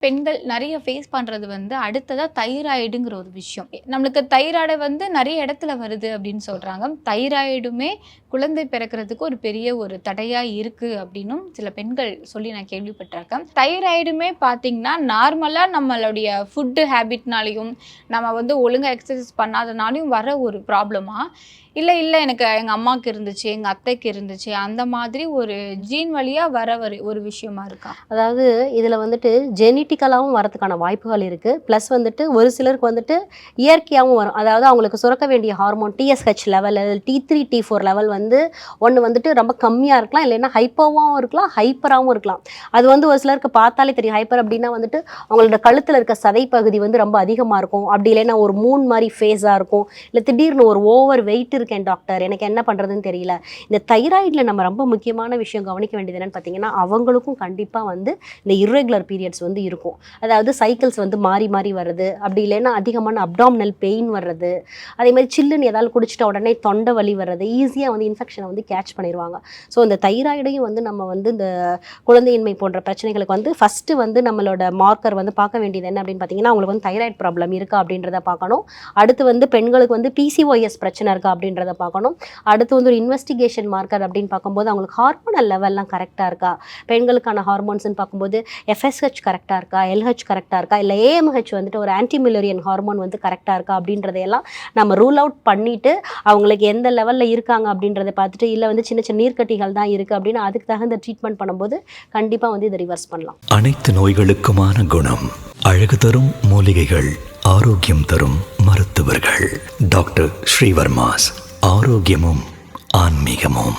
பெண்கள் நெறைய ஃபேஸ் பண்றது வந்து அடுத்ததா தைராய்டுங்கிற ஒரு விஷயம். நம்மளுக்கு தைராய்டு வந்து நெறைய இடத்துல வருது அப்படின்னு சொல்றாங்க. தைராய்டுமே குழந்தை பிறக்கிறதுக்கு ஒரு பெரிய ஒரு தடையா இருக்கு அப்படின்னும் சில பெண்கள் சொல்லி நான் கேள்விப்பட்டிருக்கேன். தைராய்டுமே பார்த்தீங்கன்னா, நார்மலா நம்மளுடைய ஃபுட் ஹேபிட்னாலயும், நம்ம வந்து ஒழுங்கா எக்ஸர்சைஸ் பண்ணாதனாலயும் வர ஒரு ப்ராப்ளமா? இல்ல எனக்கு எங்க அம்மாக்கு இருந்துச்சு, எங்க அத்தைக்கு இருந்துச்சு. அந்த மாதிரி ஒரு ஜீன் வழியா வர ஒரு விஷயமா இருக்கா? அதாவது இதில வந்துட்டு ஜெனட்டிக்கலாவும் வரதுக்கான வாய்ப்புகள் இருக்கு. ப்ளஸ் வந்துட்டு ஒரு சிலருக்கு வந்துட்டு இயற்கையாவும் வரும். அதாவது அவங்களுக்கு சுரக்க வேண்டிய hormone TSH level, T3, T4 level வந்து ஒண்ணு வந்துட்டு ரொம்ப கம்மியா இருக்கலாம். இல்லைன்னா ஹைப்போவாவும் இருக்கலாம், ஹைப்பராவும் இருக்கலாம். அது வந்து ஒரு சிலருக்கு பார்த்தாலே தெரியும். ஹைப்பர் அப்டின்னா வந்துட்டு அவங்களோட கழுத்தில இருக்க சதை பகுதி வந்து ரொம்ப அதிகமா இருக்கும். அப்படி இல்லைன்னா ஒரு மூன் மாரி ஃபேஸா இருக்கும். இல்ல திடீர்னு ஒரு ஓவர் வெயிட் இருக்கேன் டாக்டர், எனக்கு என்ன பண்றதுன்னு தெரியல. இந்த தைராய்டுல நம்ம ரொம்ப முக்கியமான விஷயம் கவனிக்க வேண்டியது என்னன்னு பார்த்தீங்கன்னா, அவங்களுக்கும் கண்டிப்பா வந்து இந்த இர்ரெகுலர் பீரியட்ஸ் வந்து இருக்கும். அதாவது சைக்கிள்ஸ் வந்து மாறி மாறி வருது. அப்படி இல்லைன்னா அதிகமான அப்டாமினல் பெயின் வர்றது. அதே மாதிரி சில்லுன்னு ஏதாவது குடிச்சிட்ட உடனே தொண்டை வலி வர்றது. ஈஸியா வந்து இன்ஃபெக்ஷனை வந்து கேட்ச் பண்ணிருவாங்க. ஸோ இந்த தைராய்டையும் வந்து நம்ம வந்து இந்த குழந்தையின்மை போன்ற பிரச்சனைகளுக்கு வந்து ஃபர்ஸ்ட் வந்து நம்மளோட மார்க்கர் வந்து பார்க்க வேண்டியது என்ன அப்படின்னு பார்த்தீங்கன்னா, அவங்களுக்கு வந்து தைராய்டு ப்ராப்ளம் இருக்கா அப்படின்றத பார்க்கணும். அடுத்து வந்து பெண்களுக்கு வந்து பிசிஓஎஸ் பிரச்சனை இருக்கா அப்படின்றத பார்க்கணும். அடுத்து வந்து ஒரு இன்வெஸ்டிகேஷன் மார்க்கர் அப்படின்னு பார்க்கும்போது அவங்களுக்கு ஹார்மோனல் லெவல்லாம் கரெக்டாக இருக்கா, பெண்களுக்கான ஹார்மோன்ஸ்ன்னு பார்க்கும்போது எஃப்எஸ்ஹெச் கரெக்டாக இருக்கா, எல்ஹெச் கரெக்டாக இருக்கா, இல்லை ஏஎம்ஹெச் வந்துட்டு ஒரு ஆன்டிமிலரியன் ஹார்மோன் வந்து கரெக்டாக இருக்கா அப்படின்றதையெல்லாம் நம்ம ரூல் அவுட் பண்ணிவிட்டு அவங்களுக்கு எந்த லெவலில் இருக்காங்க அப்படின்றத பார்த்துட்டு, இல்லை வந்து சின்ன சின்ன நீர்க்கட்டிகள் தான் இருக்குது அப்படின்னு அதுக்கு தகுந்த ட்ரீட்மெண்ட் பண்ணும்போது கண்டிப்பாக வந்து இதை ரிவர்ஸ் பண்ணலாம். அனைத்து நோய்களுக்குமான குணம், அழகு தரும் மூலிகைகள், ஆரோக்கியம் தரும் மருத்துவர்கள். டாக்டர் ஸ்ரீவர்மாஸ். ஆரோக்கியமும் ஆன்மீகமும்.